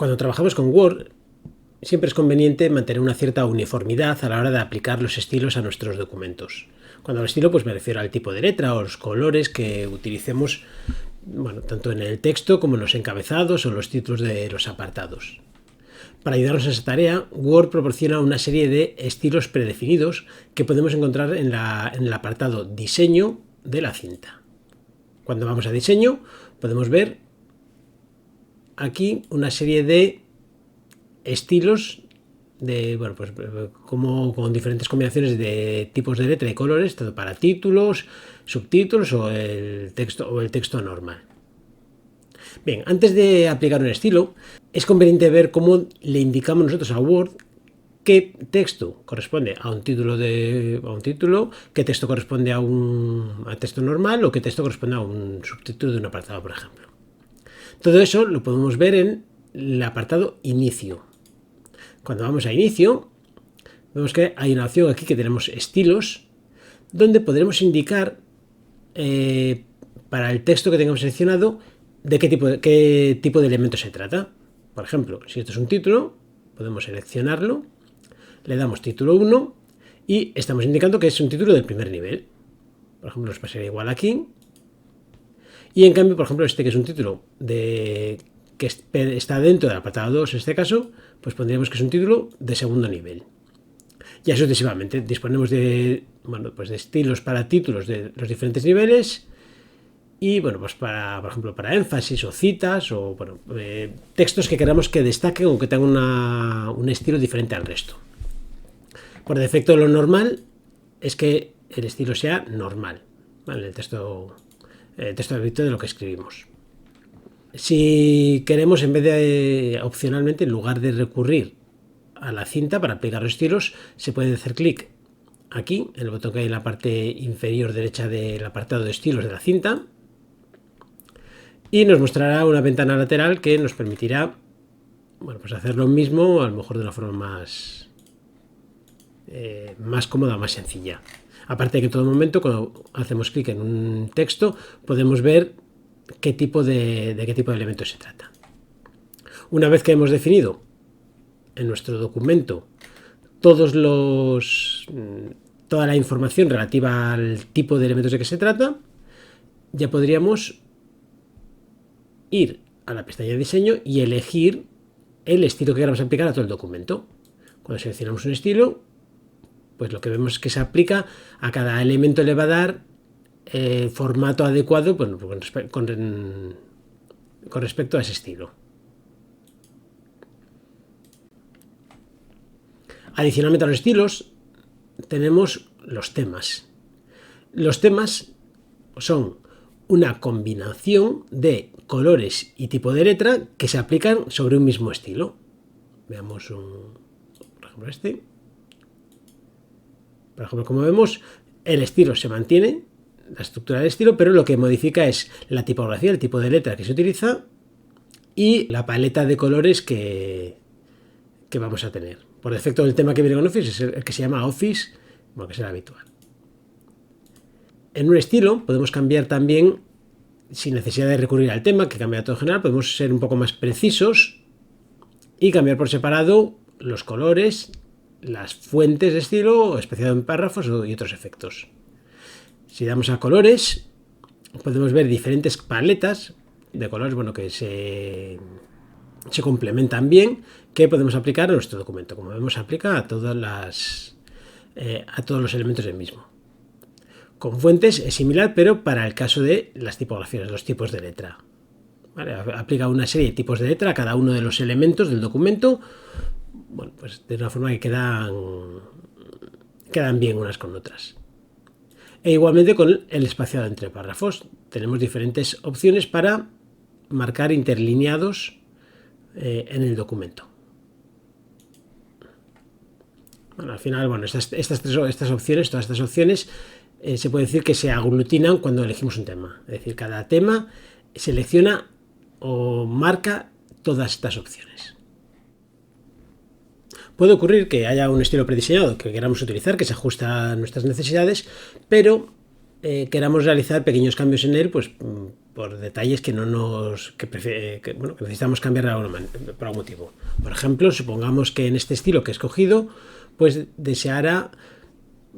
Cuando trabajamos con Word, siempre es conveniente mantener una cierta uniformidad a la hora de aplicar los estilos a nuestros documentos. Cuando hablo estilo, pues me refiero al tipo de letra o los colores que utilicemos, bueno, tanto en el texto como en los encabezados o los títulos de los apartados. Para ayudarnos en esa tarea, Word proporciona una serie de estilos predefinidos que podemos encontrar en el apartado Diseño de la cinta. Cuando vamos a Diseño, podemos ver aquí una serie de estilos como con diferentes combinaciones de tipos de letra y colores, tanto para títulos, subtítulos o el texto normal. Bien, antes de aplicar un estilo, es conveniente ver cómo le indicamos nosotros a Word qué texto corresponde a un título, qué texto corresponde a texto normal o qué texto corresponde a un subtítulo de un apartado, por ejemplo. Todo eso lo podemos ver en el apartado Inicio. Cuando vamos a Inicio, vemos que hay una opción aquí que tenemos Estilos, donde podremos indicar para el texto que tengamos seleccionado de qué tipo de elemento se trata. Por ejemplo, si esto es un título, podemos seleccionarlo, le damos título 1 y estamos indicando que es un título del primer nivel. Por ejemplo, nos pasaría igual aquí. Y en cambio, por ejemplo, este que es un título que está dentro del apartado 2, en este caso, pues pondríamos que es un título de segundo nivel. Y así sucesivamente. Disponemos de estilos para títulos de los diferentes niveles y, por ejemplo, para énfasis o citas o textos que queramos que destaquen o que tengan un estilo diferente al resto. Por defecto, lo normal es que el estilo sea normal, ¿vale? El texto habitual de lo que escribimos. Si queremos, en vez de opcionalmente, en lugar de recurrir a la cinta para aplicar los estilos, se puede hacer clic aquí, en el botón que hay en la parte inferior derecha del apartado de estilos de la cinta, y nos mostrará una ventana lateral que nos permitirá hacer lo mismo, a lo mejor de una forma más cómoda, más sencilla. Aparte de que en todo momento, cuando hacemos clic en un texto, podemos ver de qué tipo de elemento se trata. Una vez que hemos definido en nuestro documento toda la información relativa al tipo de elementos de que se trata, ya podríamos ir a la pestaña de diseño y elegir el estilo que queramos aplicar a todo el documento. Cuando seleccionamos un estilo, pues lo que vemos es que se aplica a cada elemento, le va a dar el formato adecuado con respecto a ese estilo. Adicionalmente a los estilos tenemos los temas. Los temas son una combinación de colores y tipo de letra que se aplican sobre un mismo estilo. Veamos por ejemplo este. Por ejemplo, como vemos, el estilo se mantiene, la estructura del estilo, pero lo que modifica es la tipografía, el tipo de letra que se utiliza y la paleta de colores que vamos a tener. Por defecto, el tema que viene con Office es el que se llama Office, que será habitual. En un estilo podemos cambiar también, sin necesidad de recurrir al tema, que cambia todo en general, podemos ser un poco más precisos y cambiar por separado los colores, las fuentes de estilo, especial en párrafos y otros efectos. Si damos a colores, podemos ver diferentes paletas de colores que se complementan bien, que podemos aplicar a nuestro documento. Como vemos, se aplica a todos los elementos del mismo. Con fuentes es similar, pero para el caso de las tipografías, los tipos de letra. ¿Vale? Aplica una serie de tipos de letra a cada uno de los elementos del documento, de una forma que quedan bien unas con otras. E igualmente con el espaciado entre párrafos. Tenemos diferentes opciones para marcar interlineados en el documento. Al final, todas estas opciones se puede decir que se aglutinan cuando elegimos un tema. Es decir, cada tema selecciona o marca todas estas opciones. Puede ocurrir que haya un estilo prediseñado que queramos utilizar, que se ajusta a nuestras necesidades, pero queramos realizar pequeños cambios en él, por detalles que no nos bueno, que necesitamos cambiar por algún motivo. Por ejemplo, supongamos que en este estilo que he escogido, pues deseara,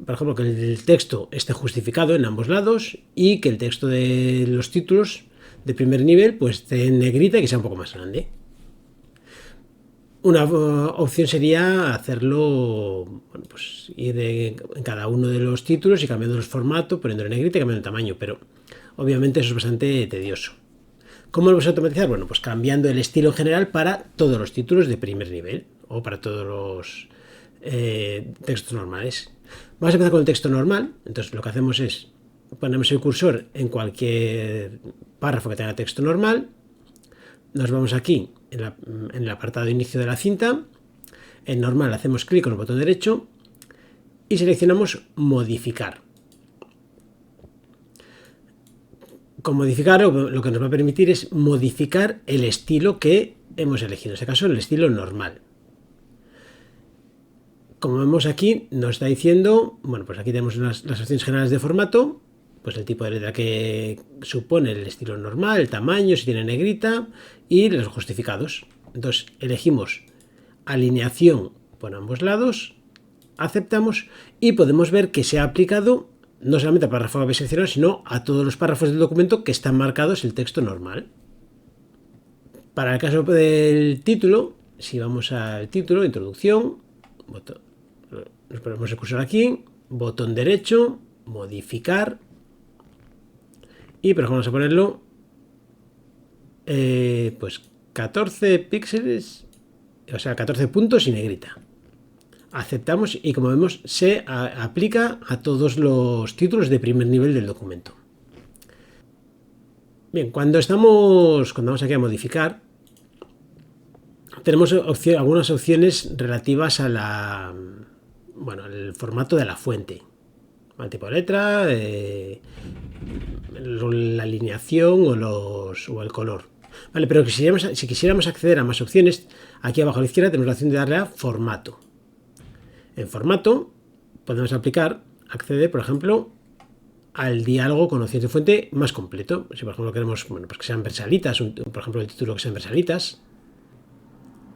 por ejemplo, que el texto esté justificado en ambos lados y que el texto de los títulos de primer nivel pues esté en negrita y que sea un poco más grande. Una opción sería hacerlo, bueno, pues ir en cada uno de los títulos y cambiando los formatos, poniéndolo en negrita y cambiando el tamaño, pero obviamente eso es bastante tedioso. ¿Cómo lo vamos a automatizar? Bueno, pues cambiando el estilo en general para todos los títulos de primer nivel o para todos los textos normales. Vamos a empezar con el texto normal. Entonces lo que hacemos es ponemos el cursor en cualquier párrafo que tenga texto normal. Nos vamos aquí en el apartado de inicio de la cinta. En normal hacemos clic con el botón derecho y seleccionamos modificar. Con modificar lo que nos va a permitir es modificar el estilo que hemos elegido, en este caso el estilo normal. Como vemos aquí, nos está diciendo, bueno, pues aquí tenemos las opciones generales de formato, pues el tipo de letra que supone el estilo normal, el tamaño, si tiene negrita y los justificados. Entonces elegimos alineación por ambos lados, aceptamos y podemos ver que se ha aplicado no solamente al párrafo que habéis seleccionado, sino a todos los párrafos del documento que están marcados el texto normal. Para el caso del título, si vamos al título, introducción, nos ponemos el cursor aquí, botón derecho, modificar, y por ejemplo vamos a ponerlo pues 14 píxeles, o sea 14 puntos y negrita. Aceptamos y como vemos se aplica a todos los títulos de primer nivel del documento. Bien, cuando vamos aquí a modificar, tenemos algunas opciones relativas a al formato de la fuente, el tipo de letra, la alineación o el color. Vale, pero si quisiéramos acceder a más opciones, aquí abajo a la izquierda tenemos la opción de darle a formato. En formato podemos acceder, por ejemplo, al diálogo con opciones de fuente más completo. Si por ejemplo queremos pues que sean versalitas, por ejemplo el título que sean versalitas,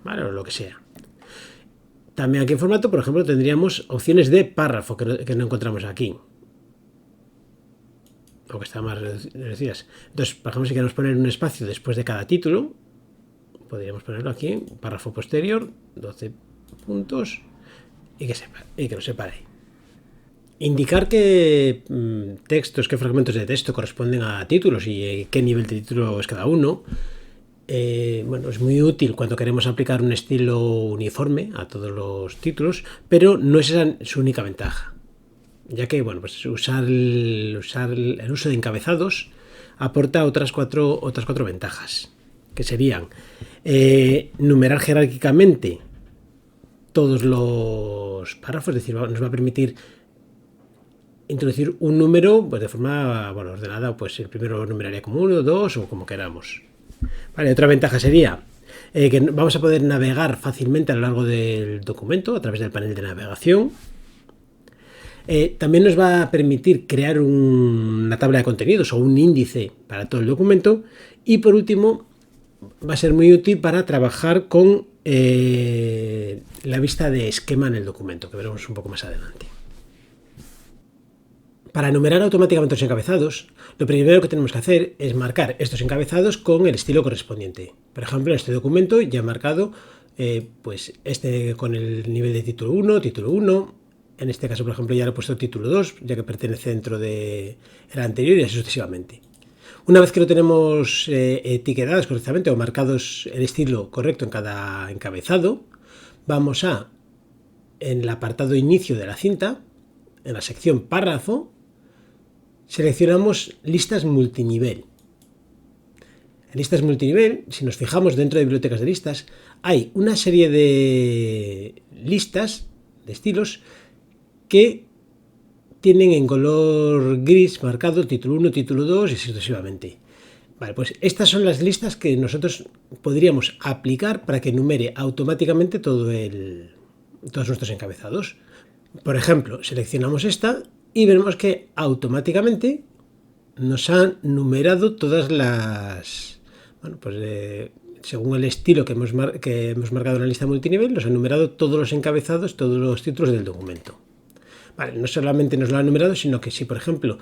¿vale? O lo que sea. También aquí en formato, por ejemplo, tendríamos opciones de párrafo que no encontramos aquí, o que están más reducidas. Entonces, por ejemplo, si queremos poner un espacio después de cada título, podríamos ponerlo aquí, párrafo posterior, 12 puntos, y que lo separe. Indicar qué textos, qué fragmentos de texto corresponden a títulos y qué nivel de título es cada uno. Bueno, es muy útil cuando queremos aplicar un estilo uniforme a todos los títulos, pero no es esa su única ventaja, ya que bueno, pues usar el uso de encabezados aporta otras cuatro ventajas, que serían numerar jerárquicamente todos los párrafos, es decir, nos va a permitir introducir un número pues de forma ordenada, pues el primero numeraría como 1, 2 o como queramos. Vale, otra ventaja sería que vamos a poder navegar fácilmente a lo largo del documento a través del panel de navegación. También nos va a permitir crear una tabla de contenidos o un índice para todo el documento. Y por último, va a ser muy útil para trabajar con la vista de esquema en el documento, que veremos un poco más adelante. Para enumerar automáticamente los encabezados, lo primero que tenemos que hacer es marcar estos encabezados con el estilo correspondiente. Por ejemplo, en este documento ya he marcado pues este con el nivel de título 1. En este caso, por ejemplo, ya le he puesto título 2, ya que pertenece dentro del anterior y así sucesivamente. Una vez que lo tenemos etiquetados correctamente o marcados el estilo correcto en cada encabezado, vamos en el apartado inicio de la cinta, en la sección párrafo, seleccionamos listas multinivel. En listas multinivel, si nos fijamos dentro de bibliotecas de listas, hay una serie de listas de estilos que tienen en color gris marcado título 1, título 2 y sucesivamente. Vale, pues estas son las listas que nosotros podríamos aplicar para que enumere automáticamente todos nuestros encabezados. Por ejemplo, seleccionamos esta y veremos que automáticamente nos ha numerado todas las... Bueno, pues según el estilo que hemos marcado en la lista multinivel, nos ha numerado todos los encabezados, todos los títulos del documento. Vale, no solamente nos lo ha numerado, sino que si, por ejemplo,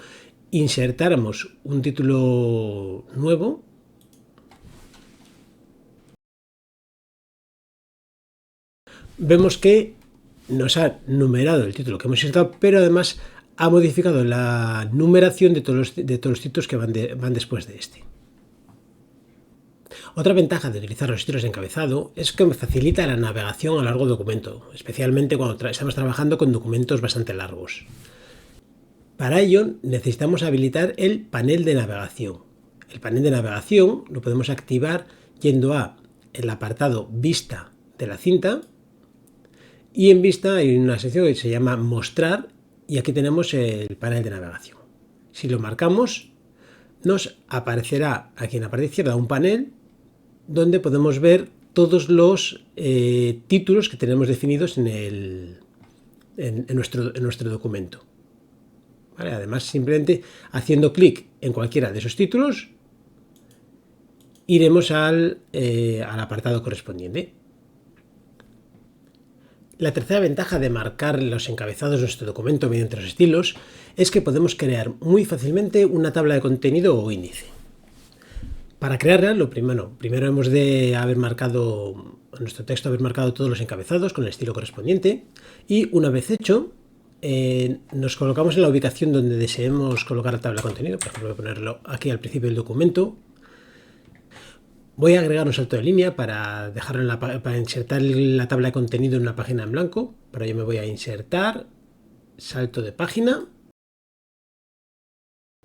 insertáramos un título nuevo, vemos que nos ha numerado el título que hemos insertado, pero además ha modificado la numeración de todos los títulos que van después de este. Otra ventaja de utilizar los estilos de encabezado es que facilita la navegación a lo largo del documento, especialmente cuando estamos trabajando con documentos bastante largos. Para ello necesitamos habilitar el panel de navegación. El panel de navegación lo podemos activar yendo a el apartado Vista de la cinta, y en Vista hay una sección que se llama Mostrar, y aquí tenemos el panel de navegación. Si lo marcamos, nos aparecerá aquí en la parte izquierda un panel donde podemos ver todos los títulos que tenemos definidos en nuestro documento. ¿Vale? Además, simplemente haciendo clic en cualquiera de esos títulos, iremos al apartado correspondiente. La tercera ventaja de marcar los encabezados de nuestro documento mediante los estilos es que podemos crear muy fácilmente una tabla de contenido o índice. Para crearla, primero hemos de haber marcado, en nuestro texto, todos los encabezados con el estilo correspondiente, y una vez hecho, nos colocamos en la ubicación donde deseemos colocar la tabla de contenido. Por ejemplo, voy a ponerlo aquí al principio del documento. Voy a agregar un salto de línea para insertar la tabla de contenido en una página en blanco. Para ello me voy a insertar, salto de página.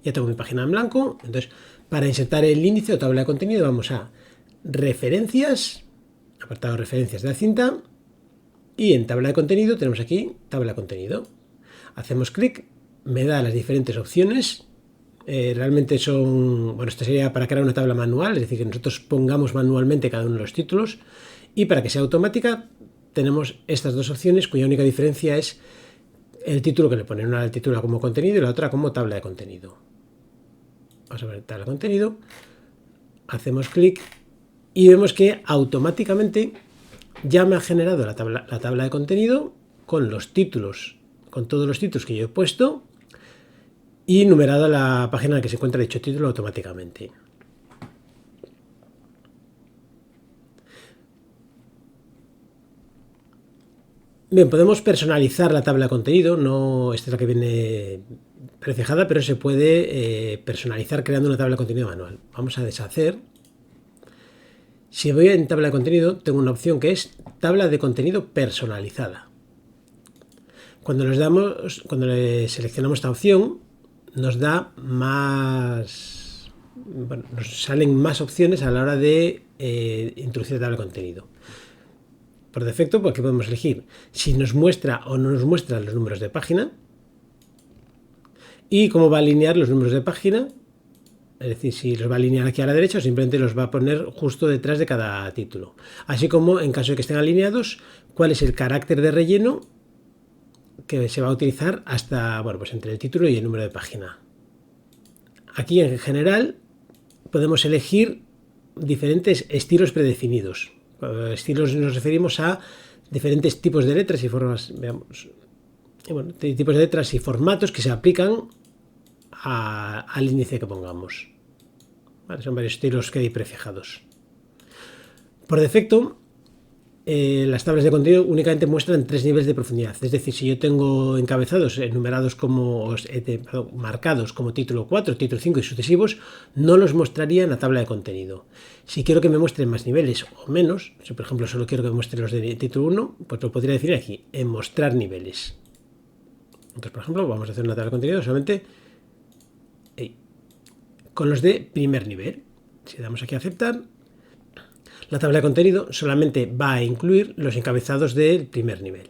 Ya tengo mi página en blanco. Entonces, para insertar el índice o tabla de contenido, vamos a Referencias, apartado Referencias de la cinta, y en tabla de contenido tenemos aquí tabla de contenido. Hacemos clic, me da las diferentes opciones. Realmente son, esto sería para crear una tabla manual, es decir, que nosotros pongamos manualmente cada uno de los títulos, y para que sea automática tenemos estas dos opciones, cuya única diferencia es el título que le ponen. Una el título como contenido y la otra como tabla de contenido. Vamos a ver tabla de contenido, hacemos clic y vemos que automáticamente ya me ha generado la tabla de contenido con los títulos, con todos los títulos que yo he puesto, y numerada la página en la que se encuentra dicho título automáticamente. Bien, podemos personalizar la tabla de contenido, no esta es la que viene prefijada, pero se puede personalizar creando una tabla de contenido manual. Vamos a deshacer. Si voy en tabla de contenido, tengo una opción que es tabla de contenido personalizada. Cuando le seleccionamos esta opción, nos da más, nos salen más opciones a la hora de introducir la tabla de contenido. Por defecto, pues aquí podemos elegir si nos muestra o no nos muestra los números de página y cómo va a alinear los números de página. Es decir, si los va a alinear aquí a la derecha o simplemente los va a poner justo detrás de cada título. Así como, en caso de que estén alineados, cuál es el carácter de relleno que se va a utilizar hasta, pues entre el título y el número de página. Aquí, en general, podemos elegir diferentes estilos predefinidos. Estilos nos referimos a diferentes tipos de letras y formas, tipos de letras y formatos que se aplican al índice que pongamos. Son varios estilos que hay prefijados. Por defecto, las tablas de contenido únicamente muestran 3 niveles de profundidad. Es decir, si yo tengo encabezados enumerados marcados como título 4, título 5 y sucesivos, no los mostraría en la tabla de contenido. Si quiero que me muestren más niveles o menos, si por ejemplo solo quiero que me muestre los de título 1, pues lo podría decir aquí, en mostrar niveles. Entonces, por ejemplo, vamos a hacer una tabla de contenido solamente con los de primer nivel. Si damos aquí a aceptar, la tabla de contenido solamente va a incluir los encabezados del primer nivel.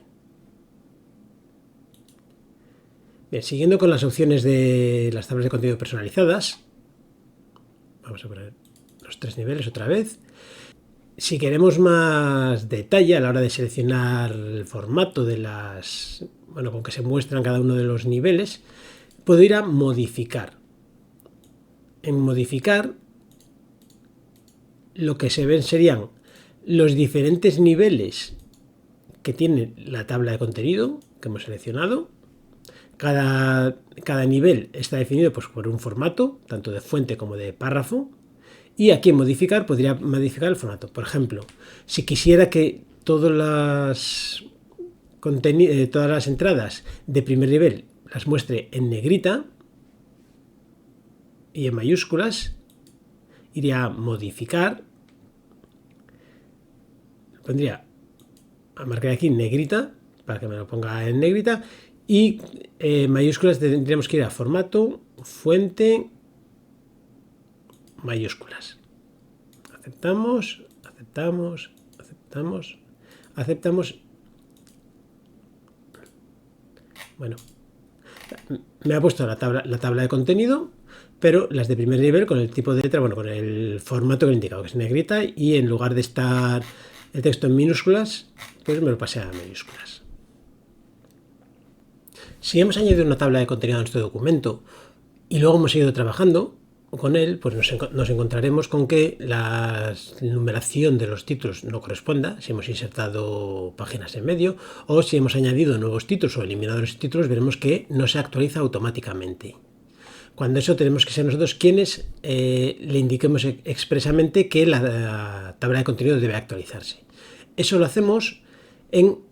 Bien, siguiendo con las opciones de las tablas de contenido personalizadas, vamos a poner los 3 niveles otra vez. Si queremos más detalle a la hora de seleccionar el formato de con que se muestran cada uno de los niveles, puedo ir a modificar. en modificar, lo que se ven serían los diferentes niveles que tiene la tabla de contenido que hemos seleccionado. Cada nivel está definido pues, por un formato, tanto de fuente como de párrafo. Y aquí en modificar podría modificar el formato. Por ejemplo, si quisiera que todas las entradas de primer nivel las muestre en negrita y en mayúsculas, iría a modificar, pondría a marcar aquí negrita para que me lo ponga en negrita, y mayúsculas tendríamos que ir a formato, fuente, mayúsculas. Aceptamos, aceptamos, aceptamos, aceptamos. Bueno, me ha puesto la tabla de contenido, pero las de primer nivel con el tipo de letra, bueno, con el formato que he indicado, que es negrita, y en lugar de estar el texto en minúsculas, pues me lo pasé a mayúsculas. Si hemos añadido una tabla de contenido a nuestro documento y luego hemos seguido trabajando con él, pues nos encontraremos con que la numeración de los títulos no corresponda, si hemos insertado páginas en medio, o si hemos añadido nuevos títulos o eliminado los títulos, veremos que no se actualiza automáticamente. Cuando eso tenemos que ser nosotros quienes le indiquemos expresamente que la tabla de contenido debe actualizarse. Eso lo hacemos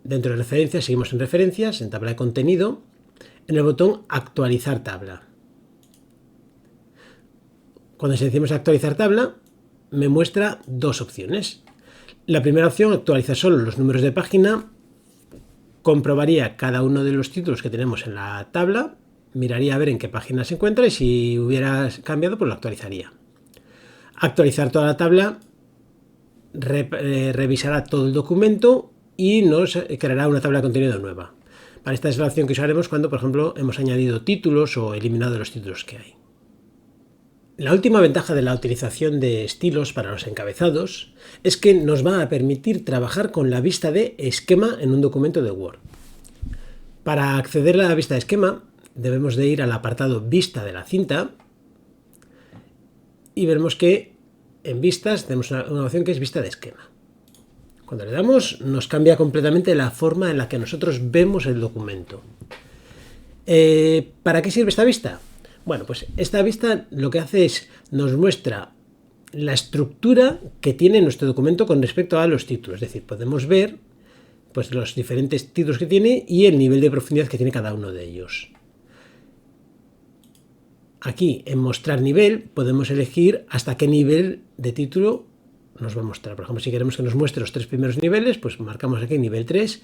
dentro de referencias, seguimos en referencias, en tabla de contenido, en el botón actualizar tabla. Cuando seleccionamos actualizar tabla, me muestra dos opciones. La primera opción actualiza solo los números de página, comprobaría cada uno de los títulos que tenemos en la tabla, miraría a ver en qué página se encuentra y si hubiera cambiado, pues lo actualizaría. Actualizar toda la tabla, revisará todo el documento y nos creará una tabla de contenido nueva. Esta es la opción que usaremos cuando, por ejemplo, hemos añadido títulos o eliminado los títulos que hay. La última ventaja de la utilización de estilos para los encabezados es que nos va a permitir trabajar con la vista de esquema en un documento de Word. Para acceder a la vista de esquema debemos de ir al apartado Vista de la cinta y veremos que en Vistas tenemos una opción que es Vista de esquema. Cuando le damos nos cambia completamente la forma en la que nosotros vemos el documento. ¿Para qué sirve esta vista? Bueno, pues esta vista lo que hace es nos muestra la estructura que tiene nuestro documento con respecto a los títulos. Es decir, podemos ver pues, los diferentes títulos que tiene y el nivel de profundidad que tiene cada uno de ellos. Aquí en mostrar nivel podemos elegir hasta qué nivel de título nos va a mostrar. Por ejemplo, si queremos que nos muestre los tres primeros niveles, pues marcamos aquí nivel 3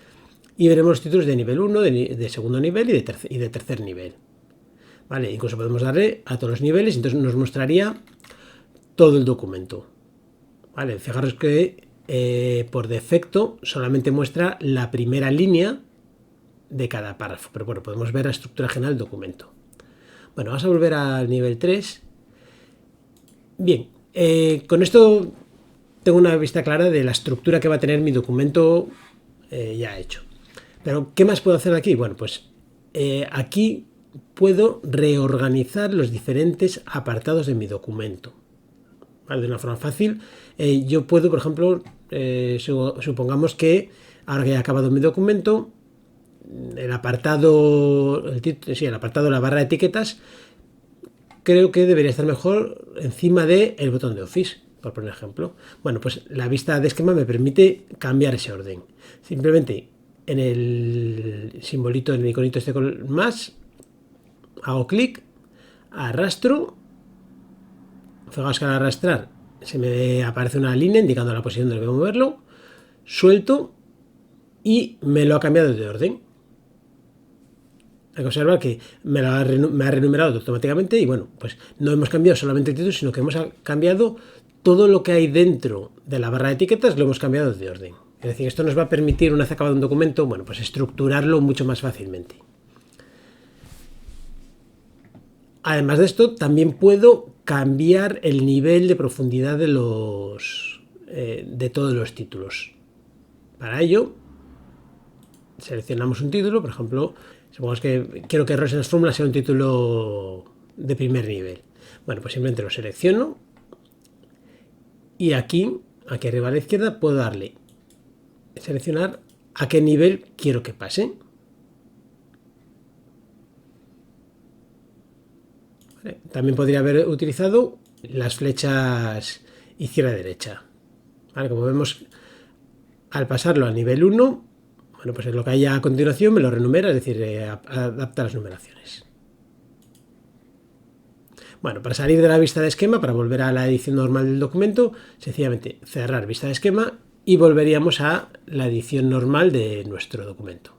y veremos los títulos de nivel 1, de segundo nivel y de tercer nivel. ¿Vale? Incluso podemos darle a todos los niveles y entonces nos mostraría todo el documento. ¿Vale? Fijaros que por defecto solamente muestra la primera línea de cada párrafo, pero bueno, podemos ver la estructura general del documento. Bueno, vamos a volver al nivel 3. Bien, con esto tengo una vista clara de la estructura que va a tener mi documento ya hecho. Pero, ¿qué más puedo hacer aquí? Bueno, pues aquí puedo reorganizar los diferentes apartados de mi documento. ¿Vale? De una forma fácil. Yo puedo, por ejemplo, supongamos que ahora que he acabado mi documento, el apartado de la barra de etiquetas, creo que debería estar mejor encima del botón de Office, por poner ejemplo. Bueno, pues la vista de esquema me permite cambiar ese orden. Simplemente en el simbolito, en el iconito este con más, hago clic, arrastro. Fijaos que al arrastrar se me aparece una línea indicando la posición donde debo moverlo, suelto y me lo ha cambiado de orden. Hay que observar que me ha renumerado automáticamente y bueno, pues no hemos cambiado solamente el título, sino que hemos cambiado todo lo que hay dentro de la barra de etiquetas, lo hemos cambiado de orden. Es decir, esto nos va a permitir, una vez acabado un documento, bueno, pues estructurarlo mucho más fácilmente. Además de esto, también puedo cambiar el nivel de profundidad de todos los títulos. Para ello, seleccionamos un título, por ejemplo, supongamos que quiero que Errores en las fórmulas sea un título de primer nivel. Bueno, pues simplemente lo selecciono y aquí arriba a la izquierda, puedo darle seleccionar a qué nivel quiero que pase. ¿Vale? También podría haber utilizado las flechas izquierda-derecha. ¿Vale? Como vemos, al pasarlo a nivel 1, bueno, pues lo que haya a continuación me lo renumera, es decir, adapta las numeraciones. Bueno, para salir de la vista de esquema, para volver a la edición normal del documento, sencillamente cerrar vista de esquema y volveríamos a la edición normal de nuestro documento.